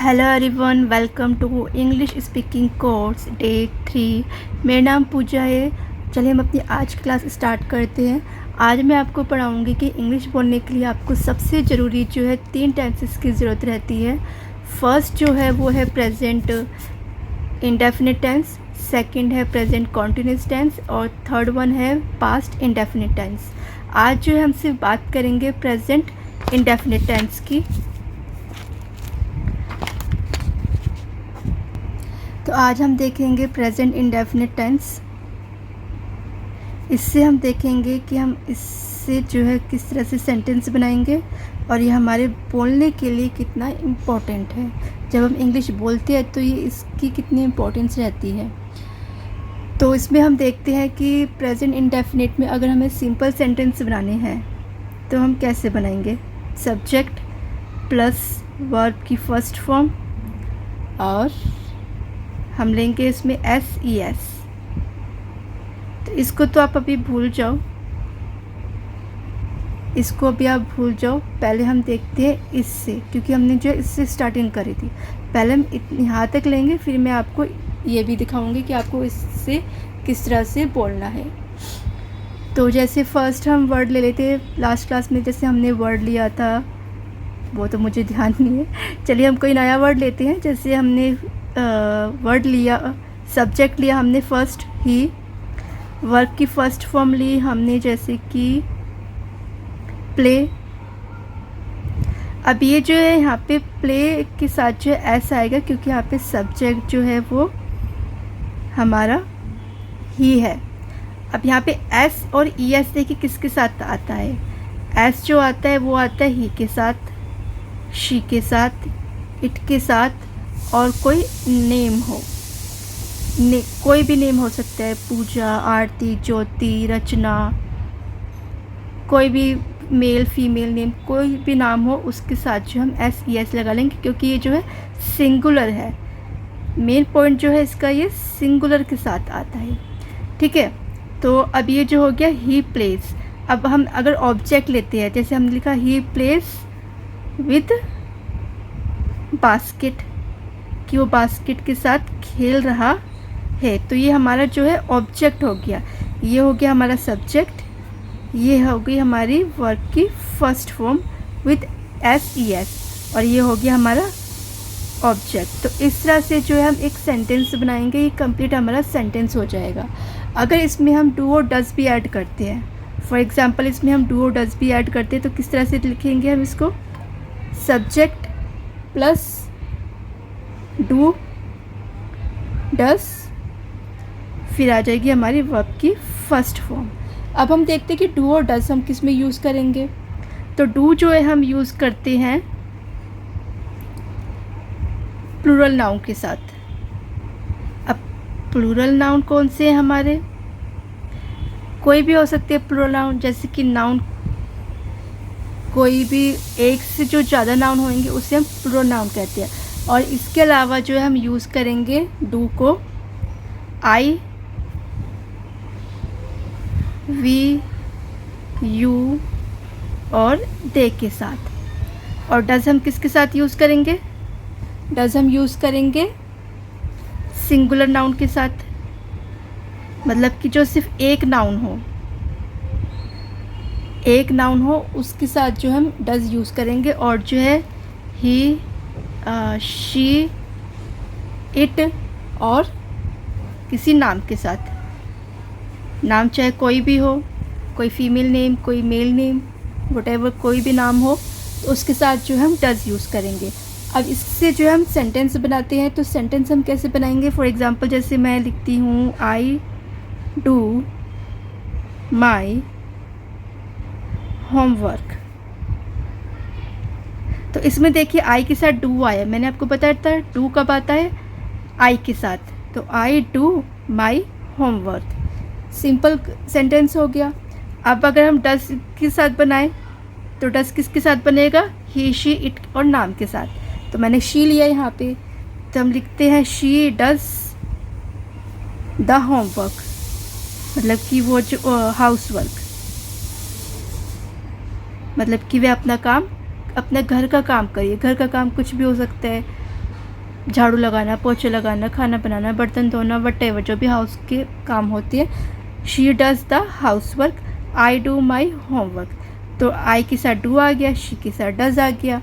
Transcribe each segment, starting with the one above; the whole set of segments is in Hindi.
Hello everyone, welcome to English speaking course day 3। मेरा नाम पूजा है। चलिए हम अपनी आज की क्लास स्टार्ट करते हैं। आज मैं आपको पढ़ाऊंगी कि इंग्लिश बोलने के लिए आपको सबसे ज़रूरी जो है 3 टेंसेस की ज़रूरत रहती है। फर्स्ट जो है वो है प्रेजेंट इंडेफिनिट टेंस, सेकंड है प्रेजेंट कॉन्टिन्यूस टेंस और थर्ड वन है पास्ट इंडेफिनिट टेंस। आज जो है हम सिर्फ बात करेंगे प्रेजेंट इंडेफिनिट टेंस की। तो आज हम देखेंगे प्रेजेंट इंडेफिनिट टेंस। इससे हम देखेंगे कि हम इससे जो है किस तरह से सेंटेंस बनाएंगे और ये हमारे बोलने के लिए कितना इम्पोर्टेंट है। जब हम इंग्लिश बोलते हैं तो ये इसकी कितनी इम्पोर्टेंस रहती है। तो इसमें हम देखते हैं कि प्रेजेंट इंडेफिनिट में अगर हमें सिंपल सेंटेंस बनाने हैं तो हम कैसे बनाएंगे। सब्जेक्ट प्लस वर्ब की फर्स्ट फॉर्म और हम लेंगे इसमें SES। तो इसको तो आप अभी भूल जाओ, इसको अभी आप भूल जाओ। पहले हम देखते हैं इससे, क्योंकि हमने जो इससे स्टार्टिंग करी थी। पहले हम यहाँ तक लेंगे, फिर मैं आपको ये भी दिखाऊंगी कि आपको इससे किस तरह से बोलना है। तो जैसे फर्स्ट हम वर्ड ले लेते हैं। लास्ट क्लास में जैसे हमने वर्ड लिया था वो तो मुझे ध्यान नहीं है। चलिए हम कोई नया वर्ड लेते हैं। जैसे हमने वर्ड लिया, सब्जेक्ट लिया हमने फर्स्ट ही, वर्ब की फर्स्ट फॉर्म ली हमने जैसे कि प्ले। अब ये जो है यहाँ पे प्ले के साथ जो है एस आएगा, क्योंकि यहाँ पे सब्जेक्ट जो है वो हमारा ही है। अब यहाँ पे एस और ES देखिए किसके साथ आता है। एस जो आता है वो आता है ही के साथ, शी के साथ, इट के साथ और कोई नेम हो, कोई भी नेम हो सकता है। पूजा, आरती, ज्योति, रचना, कोई भी मेल फीमेल नेम, कोई भी नाम हो उसके साथ जो हम SES लगा लेंगे, क्योंकि ये जो है सिंगुलर है। मेन पॉइंट जो है इसका ये सिंगुलर के साथ आता है। ठीक है, तो अब ये जो हो गया ही प्लेस। अब हम अगर ऑब्जेक्ट लेते हैं, जैसे हमने लिखा ही प्लेस विद बास्केट, कि वो बास्केट के साथ खेल रहा है, तो ये हमारा जो है ऑब्जेक्ट हो गया। ये हो गया हमारा सब्जेक्ट, ये हो गई हमारी वर्ब की फर्स्ट फॉर्म विद SES और ये हो गया हमारा ऑब्जेक्ट। तो इस तरह से जो है हम एक सेंटेंस बनाएंगे, ये कंप्लीट हमारा सेंटेंस हो जाएगा। अगर इसमें हम डू और डज भी ऐड करते हैं, फॉर एग्जांपल इसमें हम डू और डज भी ऐड करते हैं, तो किस तरह से लिखेंगे हम इसको। सब्जेक्ट प्लस डू डस, फिर आ जाएगी हमारी वर्ब की फर्स्ट फॉर्म। अब हम देखते हैं कि डू और डस हम किस में यूज़ करेंगे। तो डू जो है हम यूज़ करते हैं प्लूरल नाउन के साथ। अब प्लूरल नाउन कौन से हैं हमारे, कोई भी हो सकते हैं प्लूरल नाउन। जैसे कि नाउन कोई भी एक से जो ज़्यादा नाउन होंगे उसे हम प्लूरल नाउन कहते हैं। और इसके अलावा जो है हम यूज़ करेंगे डू को I, वी, यू और दे के साथ। और डज हम किसके साथ यूज़ करेंगे। डज हम यूज़ करेंगे सिंगुलर नाउन के साथ, मतलब कि जो सिर्फ एक नाउन हो, एक नाउन हो उसके साथ जो हम डज यूज़ करेंगे। और जो है ही, शी, इट और किसी नाम के साथ, नाम चाहे कोई भी हो, कोई फीमेल नेम, कोई मेल नेम, व्हाटएवर कोई भी नाम हो, तो उसके साथ जो हम डज यूज़ करेंगे। अब इससे जो हम सेंटेंस बनाते हैं, तो सेंटेंस हम कैसे बनाएंगे। फॉर एग्जांपल जैसे मैं लिखती हूँ आई डू माई होमवर्क, तो इसमें देखिए आई के साथ डू आया। मैंने आपको बताया था डू कब आता है, आई के साथ। तो I do my homework, simple sentence हो गया। अब अगर हम डज के साथ बनाएं तो डज किसके साथ बनेगा, ही, शी, इट और नाम के साथ। तो मैंने शी लिया यहाँ पे, तो हम लिखते हैं शी डज द होमवर्क, मतलब कि वो जो हाउस वर्क, मतलब कि वे अपना काम, अपने घर का काम करिए। घर का काम कुछ भी हो सकता है, झाड़ू लगाना, पोछे लगाना, खाना बनाना, बर्तन धोना, वटेवर जो भी हाउस के काम होते हैं। She does the house work, I do my homework. तो आई के साथ डू आ गया, शी के साथ डज़ आ गया।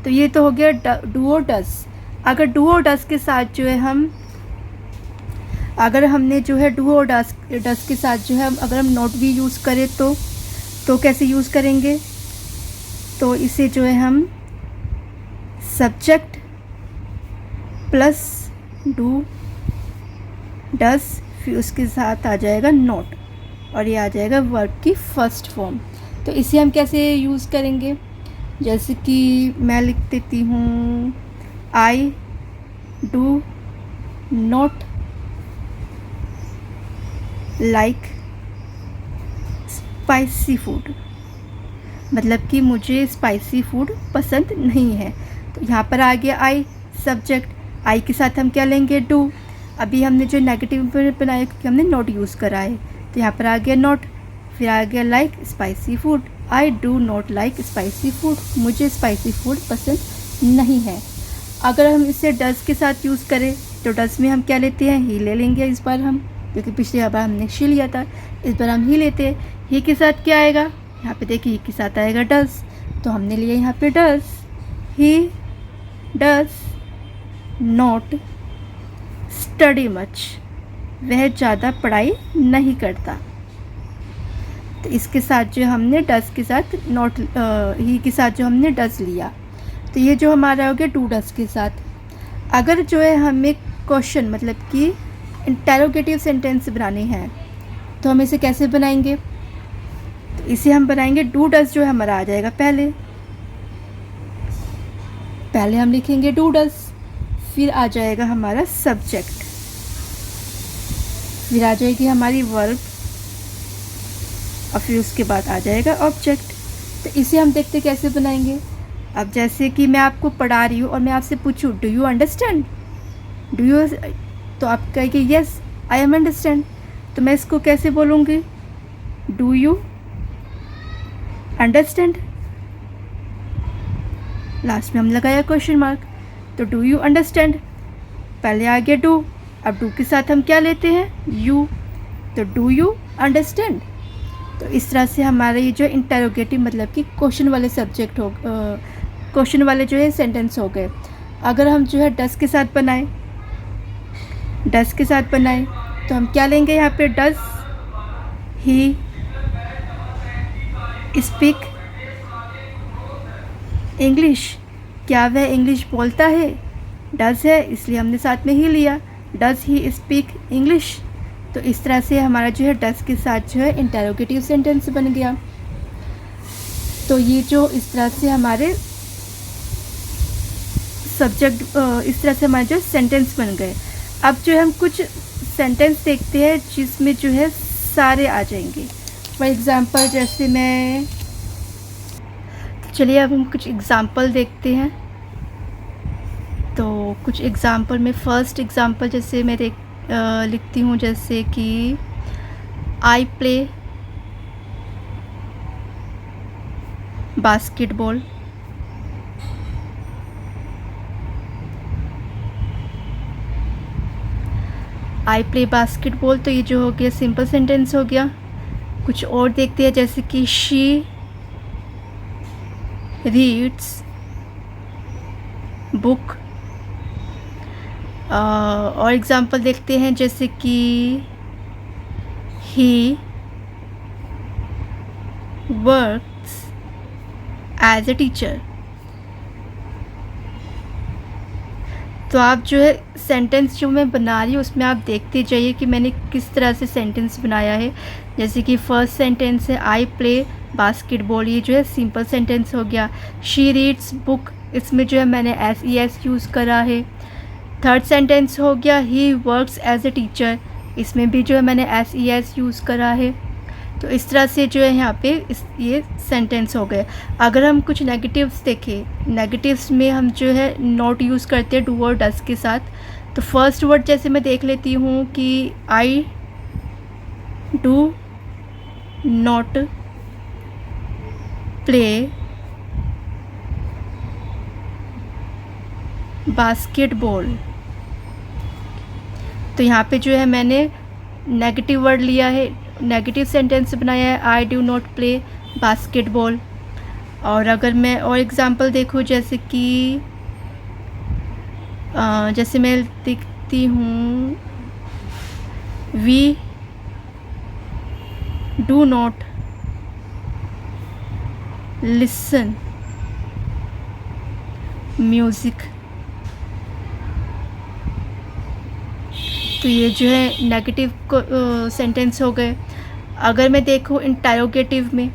तो ये तो हो गया डू और डज़। अगर डू और डज़ के साथ जो है अगर हमने जो है डू और डज़ के साथ जो है अगर हम नॉट भी यूज़ करें तो कैसे यूज़ करेंगे? तो इसे जो है हम सब्जेक्ट प्लस डू डज़, फिर उसके साथ आ जाएगा नॉट, और ये आ जाएगा वर्ब की फर्स्ट फॉर्म। तो इसे हम कैसे यूज़ करेंगे? जैसे कि मैं लिख देती हूँ, I do not like spicy food, मतलब कि मुझे स्पाइसी फूड पसंद नहीं है। तो यहाँ पर आ गया आई सब्जेक्ट, आई के साथ हम क्या लेंगे? डू। अभी हमने जो नेगेटिव बनाया क्योंकि हमने नॉट यूज़ करा है, तो यहाँ पर आ गया नॉट, फिर आ गया like spicy food, I do not like spicy food, मुझे स्पाइसी फूड पसंद नहीं है। अगर हम इसे डज़ के साथ यूज़ करें तो डज़ में हम क्या लेते हैं? ही ले लेंगे इस बार हम, क्योंकि पिछली बार हमने शी लिया था, इस बार हम ही लेते हैं। ही के साथ क्या आएगा? यहाँ पे देखिए, ही के साथ आएगा डज़, तो हमने लिया यहाँ पे does. He does not study much, वह ज़्यादा पढ़ाई नहीं करता। तो इसके साथ जो हमने डज़ के साथ नॉट, ही के साथ जो हमने डज़ लिया, तो ये जो हमारा हो गया डू डज़ के साथ। अगर जो है हमें क्वेश्चन मतलब कि इंटेरोगेटिव सेंटेंस बनाने हैं तो हम इसे कैसे बनाएंगे? तो इसे हम बनाएंगे, डू डज़ जो है हमारा आ जाएगा पहले हम लिखेंगे डू डज़, फिर आ जाएगा हमारा सब्जेक्ट, फिर आ जाएगी हमारी वर्ब, और फिर उसके बाद आ जाएगा ऑब्जेक्ट। तो इसे हम देखते कैसे बनाएंगे। अब जैसे कि मैं आपको पढ़ा रही हूँ और मैं आपसे पूछूँ डू यू अंडरस्टैंड, तो आप कहेंगे यस आई एम अंडरस्टैंड। तो मैं इसको कैसे बोलूँगी? डू यू अंडरस्टैंड, लास्ट में हम लगाया क्वेश्चन मार्क, तो डू यू अंडरस्टैंड, पहले आ गया डू, अब डू के साथ हम क्या लेते हैं? यू, तो डू यू अंडरस्टैंड। तो इस तरह से हमारा ये जो इंटेरोगेटिव मतलब कि क्वेश्चन वाले सब्जेक्ट हो, क्वेश्चन वाले जो है सेंटेंस हो गए। अगर हम जो है डज़ के साथ बनाएं तो हम क्या लेंगे यहाँ पे? डज़ ही स्पीक इंग्लिश, क्या वह इंग्लिश बोलता है? डज़ है इसलिए हमने साथ में ही लिया, डज़ ही स्पीक इंग्लिश। तो इस तरह से हमारा जो है डज़ के साथ जो है इंटेरोगेटिव सेंटेंस बन गया। तो ये जो इस तरह से हमारे सब्जेक्ट, इस तरह से हमारे जो सेंटेंस बन गए। अब जो है हम कुछ सेंटेंस देखते हैं जिसमें जो है सारे आ जाएंगे। फॉर एग्ज़ाम्पल जैसे मैं, चलिए अब हम कुछ एग्ज़ाम्पल देखते हैं। तो कुछ एग्ज़ाम्पल में फर्स्ट एग्ज़ाम्पल जैसे मैं लिखती हूँ, जैसे कि I play basketball, I play basketball. तो ये जो हो गया सिंपल सेंटेंस हो गया। कुछ और देखते हैं जैसे कि शी रीड्स बुक, और एग्ज़ाम्पल देखते हैं जैसे कि he works as a teacher. तो आप जो है सेंटेंस जो मैं बना रही हूँ उसमें आप देखते जाइए कि मैंने किस तरह से सेंटेंस बनाया है। जैसे कि फर्स्ट सेंटेंस है आई प्ले बास्केटबॉल, ये जो है सिंपल सेंटेंस हो गया। शी रीड्स बुक, इसमें जो है मैंने SES यूज़ करा है। थर्ड सेंटेंस हो गया he works as a teacher, इसमें भी जो है मैंने SES यूज़ करा है। तो इस तरह से जो है यहाँ पे ये सेंटेंस हो गए। अगर हम कुछ नेगेटिव्स देखें, नेगेटिव्स में हम जो है नॉट यूज़ करते हैं डू और डज़ के साथ। तो फर्स्ट वर्ड जैसे मैं देख लेती हूँ कि I do not play basketball. तो यहाँ पे जो है मैंने नेगेटिव वर्ड लिया है, नेगेटिव सेंटेंस बनाया है, I do not play basketball. और अगर मैं और एग्जांपल देखूँ, जैसे कि जैसे मैं लिखती हूँ, we do not listen music. तो ये जो है नेगेटिव सेंटेंस हो गए। अगर मैं देखूँ इंटरोगेटिव में,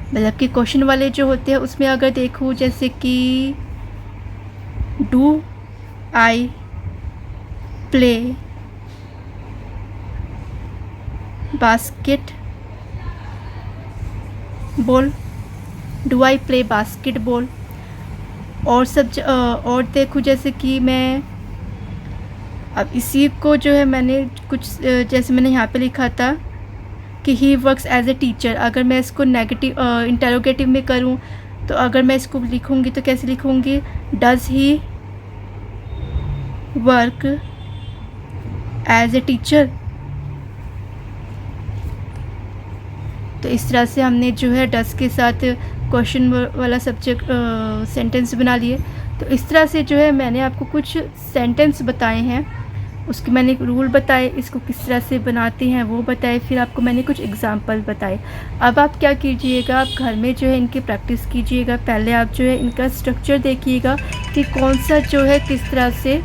मतलब कि क्वेश्चन वाले जो होते हैं उसमें अगर देखूँ, जैसे कि do I play basket ball, do I play basketball. और देखूँ, जैसे कि मैं अब इसी को जो है मैंने कुछ जैसे मैंने यहाँ पे लिखा था कि he works as a teacher. अगर मैं इसको नेगेटिव इंटरोगेटिव में करूँ, तो अगर मैं इसको लिखूँगी तो कैसे लिखूँगी, does he work as a teacher. तो इस तरह से हमने जो है डस के साथ क्वेश्चन वाला सब्जेक्ट सेंटेंस बना लिए। तो इस तरह से जो है मैंने आपको कुछ सेंटेंस बताए हैं, उसके मैंने एक रूल बताए, इसको किस तरह से बनाते हैं वो बताए, फिर आपको मैंने कुछ एग्जांपल बताए। अब आप क्या कीजिएगा, आप घर में जो है इनकी प्रैक्टिस कीजिएगा। पहले आप जो है इनका स्ट्रक्चर देखिएगा कि कौन सा जो है किस तरह से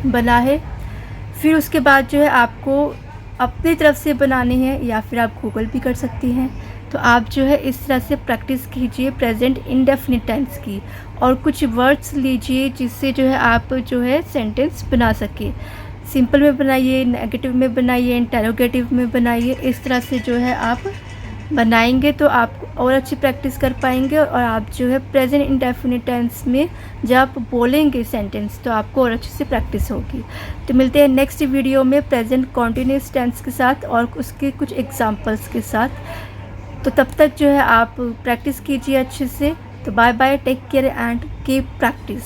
बना है, फिर उसके बाद जो है आपको अपनी तरफ से बनाने हैं, या फिर आप गूगल भी कर सकती हैं। तो आप जो है इस तरह से प्रैक्टिस कीजिए प्रेजेंट इंडेफिनिट टेंस की, और कुछ वर्ड्स लीजिए जिससे जो है आप जो है सेंटेंस बना सके। सिंपल में बनाइए, नेगेटिव में बनाइए, इंटरोगेटिव में बनाइए। इस तरह से जो है आप बनाएंगे तो आप और अच्छी प्रैक्टिस कर पाएंगे, और आप जो है प्रेजेंट इंडेफिनिट टेंस में जब आप बोलेंगे सेंटेंस तो आपको और अच्छे से प्रैक्टिस होगी। तो मिलते हैं नेक्स्ट वीडियो में प्रेजेंट कॉन्टिन्यूस टेंस के साथ और उसके कुछ एग्जांपल्स के साथ। तो तब तक जो है आप प्रैक्टिस कीजिए अच्छे से। तो bye bye, take care and keep practice.